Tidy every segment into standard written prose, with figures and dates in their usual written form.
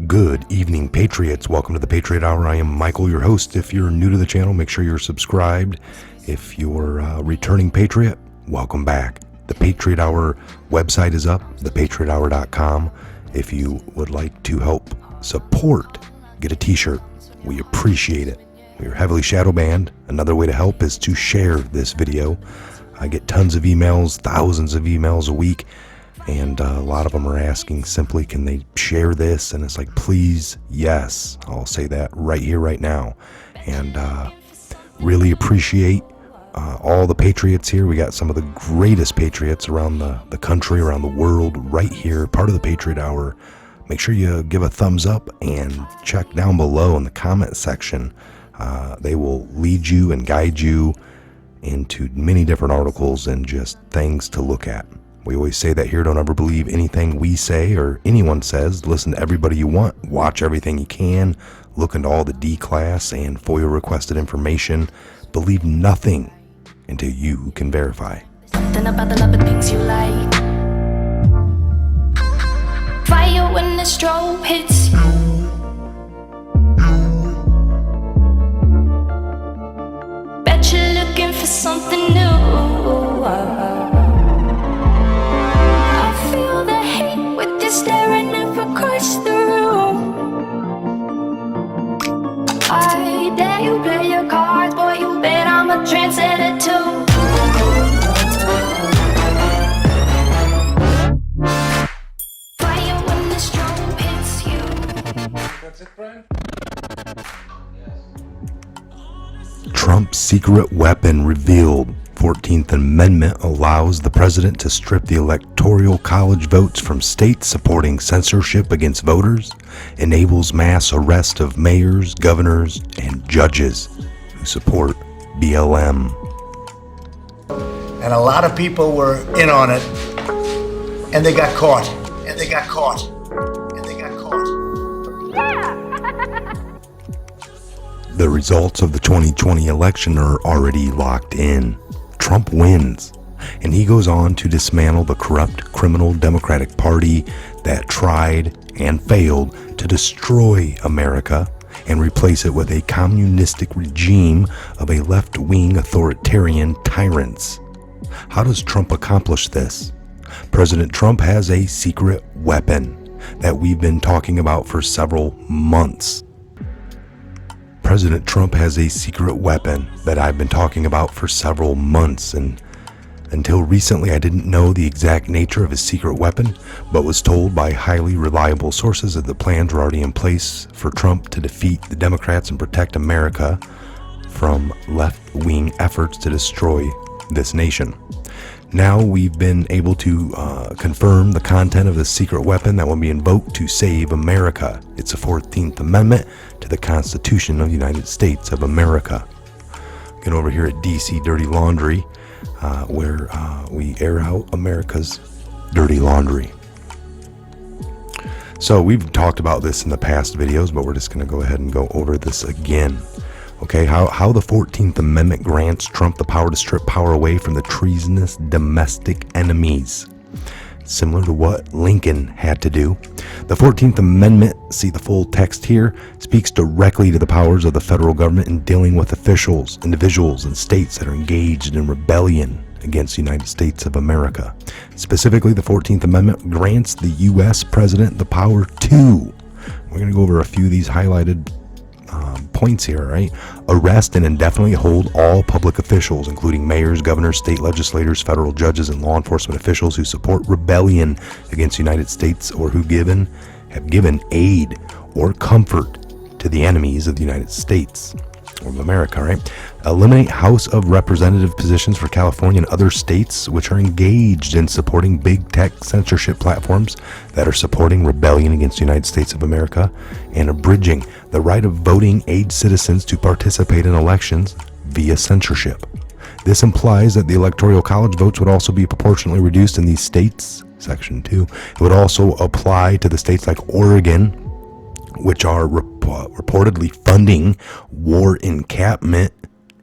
Good evening, Patriots. Welcome to the Patriot Hour. I am Michael, your host. If you're new to the channel, make sure you're subscribed. If you're a returning Patriot, welcome back. The Patriot Hour website is up, thepatriothour.com. If you would like to help support, get a t-shirt. We appreciate it. We are heavily shadow banned. Another way to help is to share this video. I get tons of emails, thousands of emails a week. And a lot of them are asking simply, can they share this? And it's like, please, yes. I'll say that right here, right now. And really appreciate all the Patriots here. We got some of the greatest Patriots around the country, around the world, right here, part of the Patriot Hour. Make sure you give a thumbs up and check down below in the comment section. They will lead you and guide you into many different articles and just things to look at. We always say that here, don't ever believe anything we say or anyone says. Listen to everybody you want. Watch everything you can. Look into all the D-class and FOIA requested information. Believe nothing until you can verify. Something about the love of things you like. Fire when the strobe hits you. Bet you're looking for something new. Staring across the room. I dare you play your cards, boy, you bet I'm a trendsetter too. Fire when the strobe hits you. That's it, Brian? Trump's secret weapon revealed. 14th Amendment allows the president to strip the Electoral College votes from states supporting censorship against voters, enables mass arrest of mayors, governors, and judges who support BLM. And a lot of people were in on it, and they got caught, and they got caught, and they got caught. The results of the 2020 election are already locked in. Trump wins, and he goes on to dismantle the corrupt criminal Democratic Party that tried and failed to destroy America and replace it with a communistic regime of a left-wing authoritarian tyrants. How does Trump accomplish this? President Trump has a secret weapon that we've been talking about for several months. President Trump has a secret weapon that I've been talking about for several months, and until recently I didn't know the exact nature of his secret weapon, but was told by highly reliable sources that the plans were already in place for Trump to defeat the Democrats and protect America from left-wing efforts to destroy this nation. Now we've been able to confirm the content of the secret weapon that will be invoked to save America. It's the 14th Amendment to the Constitution of the United States of America. Get over here at DC Dirty Laundry, where we air out America's dirty laundry. So we've talked about this in the past videos, but we're just going to go ahead and go over this again. Okay, how the 14th Amendment grants Trump the power to strip power away from the treasonous domestic enemies, similar to what Lincoln had to do. The 14th Amendment, see the full text here, speaks directly to the powers of the federal government in dealing with officials, individuals, and states that are engaged in rebellion against the United States of America. Specifically, the 14th Amendment grants the U.S. President the power to, we're going to go over a few of these highlighted points here, right? Arrest and indefinitely hold all public officials, including mayors, governors, state legislators, federal judges, and law enforcement officials who support rebellion against the United States or who have given aid or comfort to the enemies of the United States of America, right? Eliminate House of Representative positions for California and other states which are engaged in supporting big tech censorship platforms that are supporting rebellion against the United States of America, and abridging the right of voting age citizens to participate in elections via censorship. This implies that the Electoral College votes would also be proportionally reduced in these states. Section 2. It would also apply to the states like Oregon, which are reportedly funding war encampment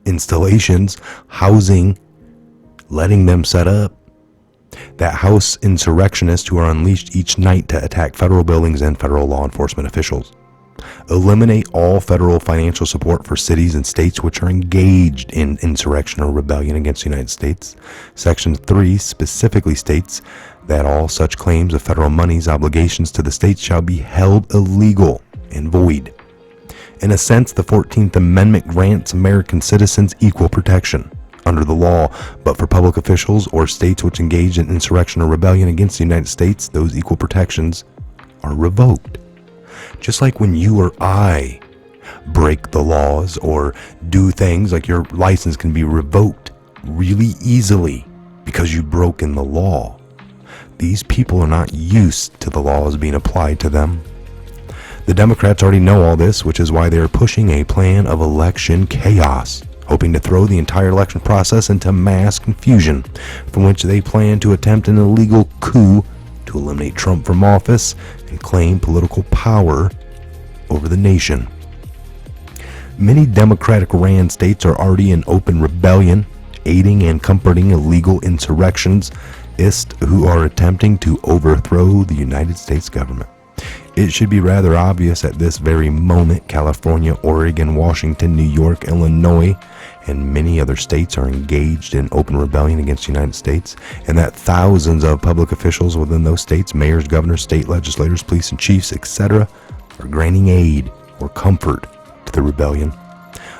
installations, housing, letting them set up. that House insurrectionists who are unleashed each night to attack federal buildings and federal law enforcement officials. Eliminate all federal financial support for cities and states which are engaged in insurrection or rebellion against the United States. Section 3 specifically states that all such claims of federal monies obligations to the states shall be held illegal and void. In a sense, the 14th Amendment grants American citizens equal protection under the law, but for public officials or states which engage in insurrection or rebellion against the United States, those equal protections are revoked. Just like when you or I break the laws or do things, like your license can be revoked really easily because you've broken the law. These people are not used to the laws being applied to them. The Democrats already know all this, which is why they are pushing a plan of election chaos, hoping to throw the entire election process into mass confusion, from which they plan to attempt an illegal coup to eliminate Trump from office and claim political power over the nation. Many Democratic-ran states are already in open rebellion, aiding and comforting illegal insurrectionists who are attempting to overthrow the United States government. It should be rather obvious at this very moment California, Oregon, Washington, New York, Illinois, and many other states are engaged in open rebellion against the United States, and that thousands of public officials within those states, mayors, governors, state legislators, police and chiefs, etc., are granting aid or comfort to the rebellion.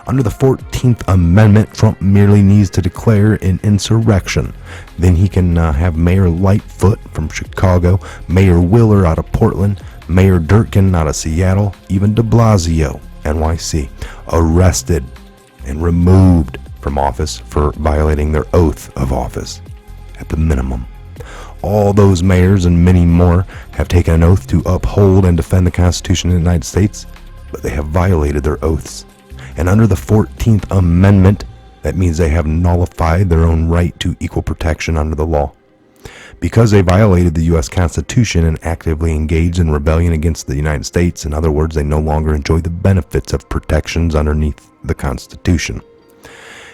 Under the 14th Amendment, Trump merely needs to declare an insurrection. Then he can have Mayor Lightfoot from Chicago, Mayor Wheeler out of Portland, Mayor Durkin out of Seattle, even de Blasio, NYC, arrested and removed from office for violating their oath of office at the minimum. All those mayors and many more have taken an oath to uphold and defend the Constitution of the United States, but they have violated their oaths. And under the 14th Amendment, that means they have nullified their own right to equal protection under the law. Because they violated the U.S. Constitution and actively engaged in rebellion against the United States, in other words, they no longer enjoy the benefits of protections underneath the Constitution.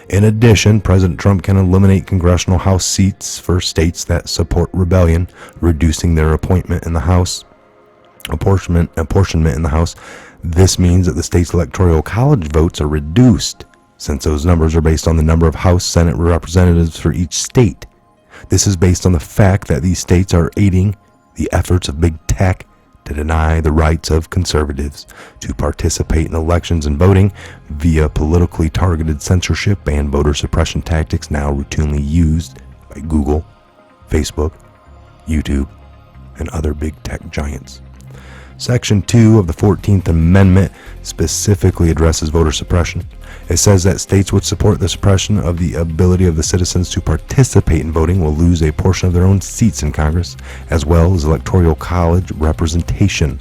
In addition, President Trump can eliminate congressional House seats for states that support rebellion, reducing their apportionment in the House. This means that the state's electoral college votes are reduced, since those numbers are based on the number of House, Senate representatives for each state. This is based on the fact that these states are aiding the efforts of big tech to deny the rights of conservatives to participate in elections and voting via politically targeted censorship and voter suppression tactics now routinely used by Google, Facebook, YouTube, and other big tech giants. Section 2 of the 14th Amendment specifically addresses voter suppression. It says that states which support the suppression of the ability of the citizens to participate in voting will lose a portion of their own seats in Congress, as well as electoral college representation.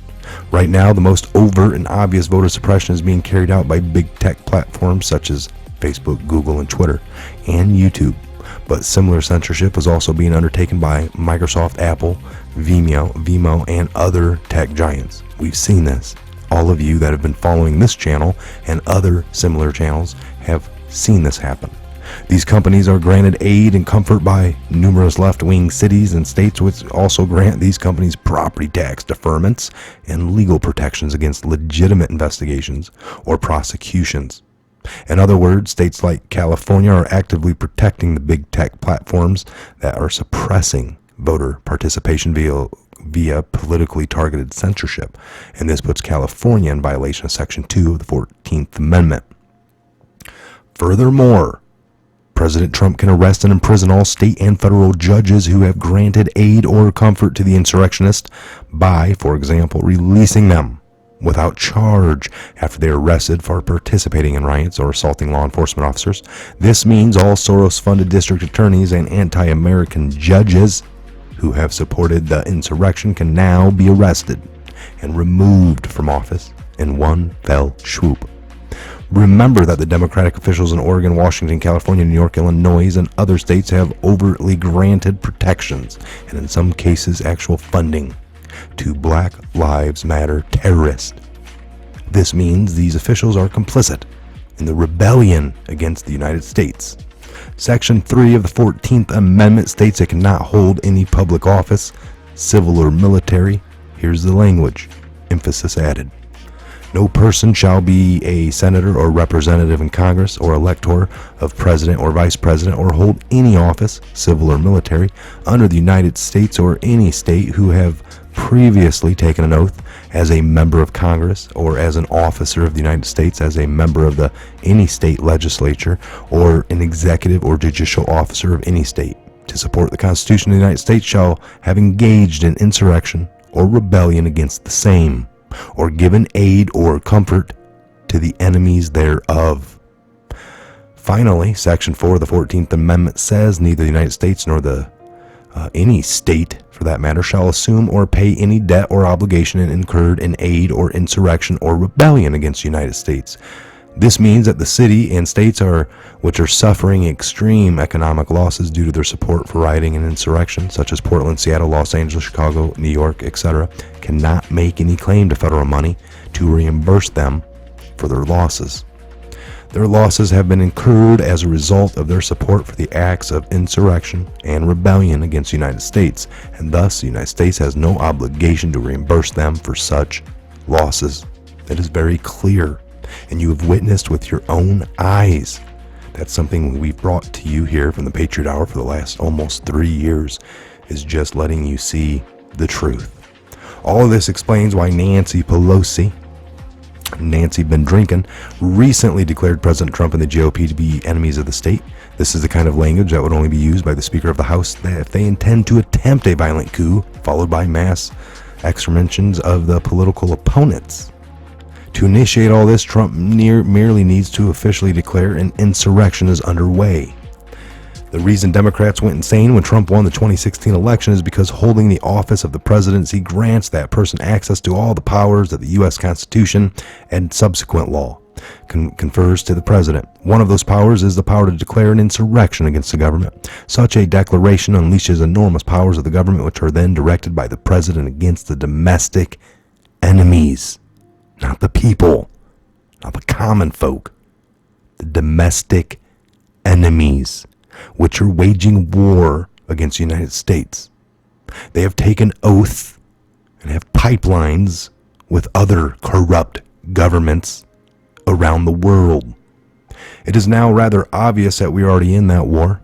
Right now, the most overt and obvious voter suppression is being carried out by big tech platforms such as Facebook, Google, and Twitter, and YouTube. But similar censorship is also being undertaken by Microsoft, Apple, Venmo, and other tech giants. We've seen this. All of you that have been following this channel and other similar channels have seen this happen. These companies are granted aid and comfort by numerous left-wing cities and states, which also grant these companies property tax deferments and legal protections against legitimate investigations or prosecutions. In other words, states like California are actively protecting the big tech platforms that are suppressing voter participation via politically targeted censorship, and this puts California in violation of Section 2 of the 14th Amendment. Furthermore, President Trump can arrest and imprison all state and federal judges who have granted aid or comfort to the insurrectionists by, for example, releasing them without charge after they are arrested for participating in riots or assaulting law enforcement officers. This means all Soros-funded district attorneys and anti-American judges who have supported the insurrection can now be arrested and removed from office in one fell swoop. Remember that the Democratic officials in Oregon, Washington, California, New York, Illinois, and other states have overtly granted protections, and in some cases actual funding, to Black Lives Matter terrorists. This means these officials are complicit in the rebellion against the United States. Section 3 of the 14th Amendment states it cannot hold any public office, civil or military. Here's the language, emphasis added. No person shall be a senator or representative in Congress or elector of president or vice president or hold any office, civil or military, under the United States or any state who have previously taken an oath as a member of Congress or as an officer of the United States, as a member of any state legislature or an executive or judicial officer of any state, to support the Constitution of the United States shall have engaged in insurrection or rebellion against the same, or given aid or comfort to the enemies thereof. Finally, Section 4 of the 14th Amendment says neither the United States nor any state, for that matter, shall assume or pay any debt or obligation incurred in aid or insurrection or rebellion against the United States. This means that the city and states which are suffering extreme economic losses due to their support for rioting and insurrection, such as Portland, Seattle, Los Angeles, Chicago, New York, etc., cannot make any claim to federal money to reimburse them for their losses. Their losses have been incurred as a result of their support for the acts of insurrection and rebellion against the United States, and thus the United States has no obligation to reimburse them for such losses. That is very clear, and you have witnessed with your own eyes. That's something we've brought to you here from the Patriot Hour for the last almost 3 years, is just letting you see the truth. All of this explains why Nancy Pelosi, Nancy been drinking, recently declared President Trump and the GOP to be enemies of the state. This is the kind of language that would only be used by the Speaker of the House if they intend to attempt a violent coup, followed by mass exterminations of the political opponents. To initiate all this, Trump merely needs to officially declare an insurrection is underway. The reason Democrats went insane when Trump won the 2016 election is because holding the office of the presidency grants that person access to all the powers that the U.S. Constitution and subsequent law confers to the president. One of those powers is the power to declare an insurrection against the government. Such a declaration unleashes enormous powers of the government, which are then directed by the president against the domestic enemies, not the people, not the common folk, the domestic enemies, which are waging war against the United States. They have taken oath and have pipelines with other corrupt governments around the world. It is now rather obvious that we are already in that war,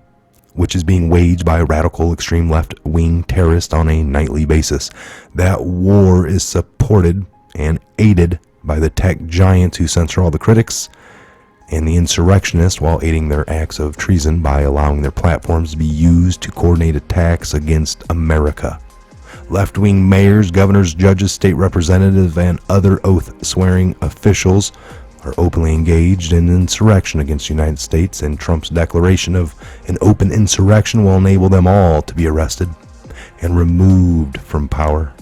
which is being waged by radical extreme left-wing terrorists on a nightly basis. That war is supported and aided by the tech giants who censor all the critics, and the insurrectionists, while aiding their acts of treason by allowing their platforms to be used to coordinate attacks against America. Left-wing mayors, governors, judges, state representatives, and other oath-swearing officials are openly engaged in insurrection against the United States, and Trump's declaration of an open insurrection will enable them all to be arrested and removed from power.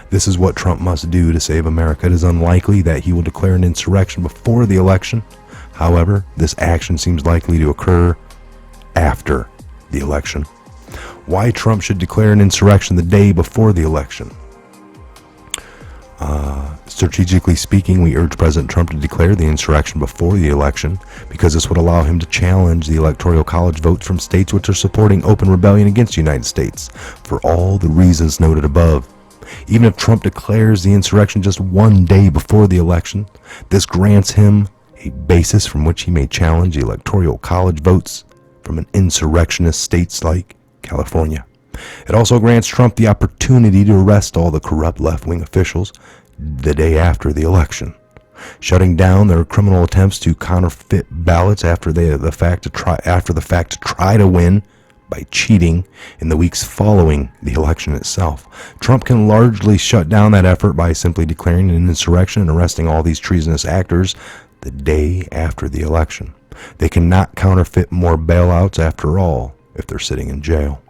This is what Trump must do to save America. It is unlikely that he will declare an insurrection before the election. However, this action seems likely to occur after the election. Why Trump should declare an insurrection the day before the election? Strategically speaking, we urge President Trump to declare the insurrection before the election because this would allow him to challenge the Electoral College votes from states which are supporting open rebellion against the United States for all the reasons noted above. Even if Trump declares the insurrection just one day before the election, this grants him a basis from which he may challenge the Electoral College votes from an insurrectionist states like California. It also grants Trump the opportunity to arrest all the corrupt left-wing officials the day after the election, shutting down their criminal attempts to counterfeit ballots after the fact to try to win by cheating in the weeks following the election itself. Trump can largely shut down that effort by simply declaring an insurrection and arresting all these treasonous actors the day after the election. They cannot counterfeit more bailouts after all if they're sitting in jail.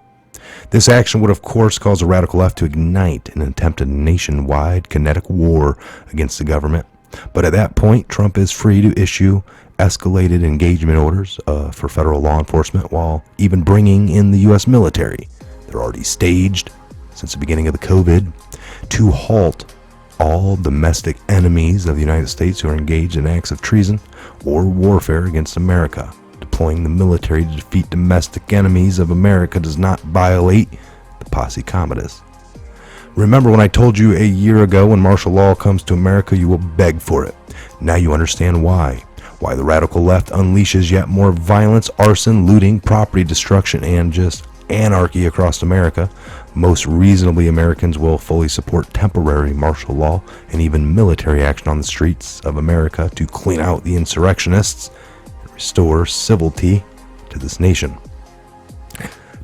This action would of course cause the radical left to ignite an attempted nationwide kinetic war against the government. But at that point, Trump is free to issue escalated engagement orders for federal law enforcement while even bringing in the U.S. military. They're already staged since the beginning of the COVID to halt all domestic enemies of the United States who are engaged in acts of treason or warfare against America, deploying the military to defeat domestic enemies of America does not violate the posse comitatus. Remember when I told you a year ago, when martial law comes to America, you will beg for it. Now you understand why. Why the radical left unleashes yet more violence, arson, looting, property destruction, and just anarchy across America. Most reasonably, Americans will fully support temporary martial law and even military action on the streets of America to clean out the insurrectionists and restore civility to this nation.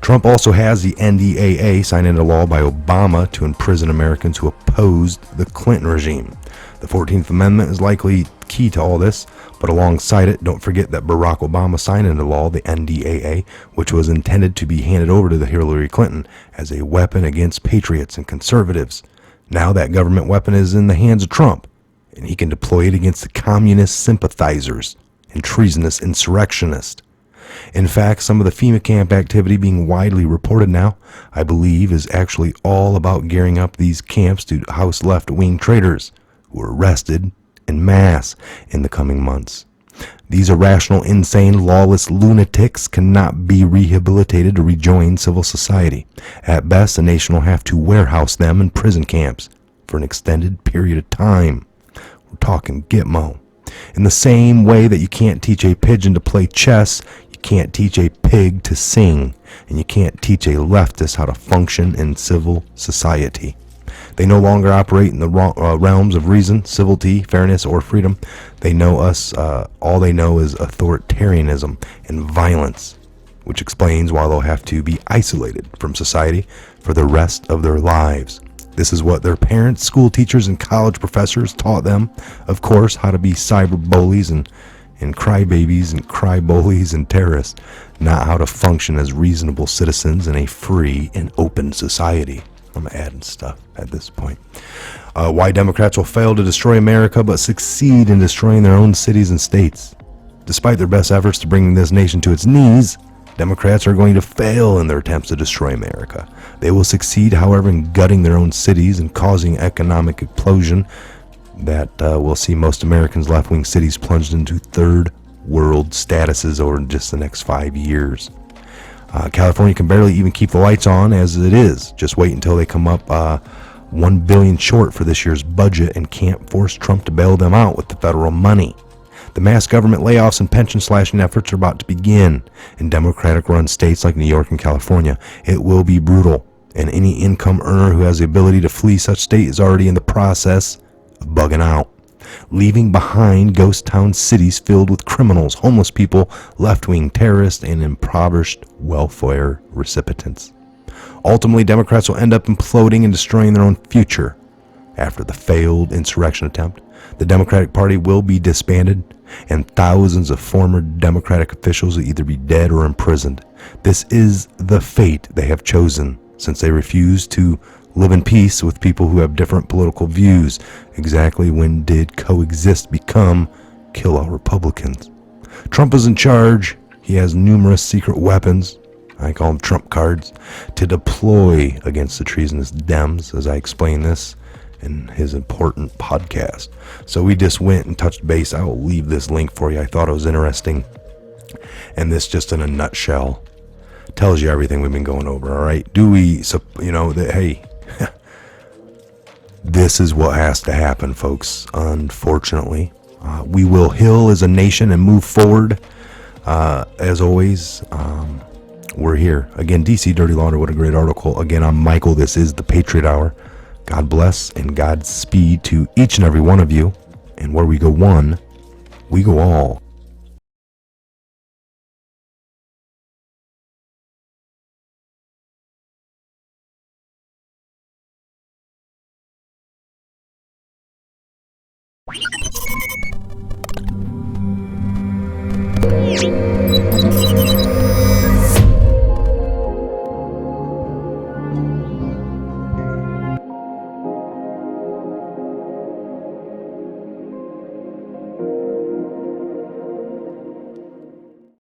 Trump also has the NDAA signed into law by Obama to imprison Americans who opposed the Clinton regime. The 14th Amendment is likely key to all this, but alongside it, don't forget that Barack Obama signed into law the NDAA, which was intended to be handed over to the Hillary Clinton as a weapon against patriots and conservatives. Now that government weapon is in the hands of Trump, and he can deploy it against the communist sympathizers and treasonous insurrectionists. In fact, some of the FEMA camp activity being widely reported now, I believe, is actually all about gearing up these camps to house left-wing traitors who are arrested en masse in the coming months. These irrational, insane, lawless lunatics cannot be rehabilitated to rejoin civil society. At best, the nation will have to warehouse them in prison camps for an extended period of time. We're talking Gitmo. In the same way that you can't teach a pigeon to play chess, you can't teach a pig to sing, and you can't teach a leftist how to function in civil society. They no longer operate in the realms of reason, civility, fairness, or freedom. They know us, all they know is authoritarianism and violence, which explains why they'll have to be isolated from society for the rest of their lives. This is what their parents, school teachers, and college professors taught them. Of course, how to be cyber bullies and crybabies and cry-bullies and terrorists, not how to function as reasonable citizens in a free and open society. I'm adding stuff at this point. Why Democrats will fail to destroy America but succeed in destroying their own cities and states. Despite their best efforts to bring this nation to its knees, Democrats are going to fail in their attempts to destroy America. They will succeed, however, in gutting their own cities and causing economic explosion that will see most Americans' left-wing cities plunged into third world statuses over just the next 5 years. California can barely even keep the lights on as it is. Just wait until they come up $1 billion short for this year's budget and can't force Trump to bail them out with the federal money. The mass government layoffs and pension slashing efforts are about to begin in Democratic-run states like New York and California. It will be brutal, and any income earner who has the ability to flee such state is already in the process of bugging out, leaving behind ghost town cities filled with criminals, homeless people, left-wing terrorists, and impoverished welfare recipients. Ultimately, Democrats will end up imploding and destroying their own future. After the failed insurrection attempt, the Democratic Party will be disbanded, and thousands of former Democratic officials will either be dead or imprisoned. This is the fate they have chosen, since they refuse to live in peace with people who have different political views. Exactly when did coexist become kill all Republicans? Trump is in charge. He has numerous secret weapons, I call them Trump cards, to deploy against the treasonous Dems, as I explain this in his important podcast. So we just went and touched base. I will leave this link for you. I thought it was interesting. And this, just in a nutshell, tells you everything we've been going over, all right? Do we, hey, this is what has to happen, folks, unfortunately. We will heal as a nation and move forward. As always, we're here. Again, DC Dirty Laundry, what a great article. Again, I'm Michael. This is the Patriot Hour. God bless and Godspeed to each and every one of you. And where we go one, we go all.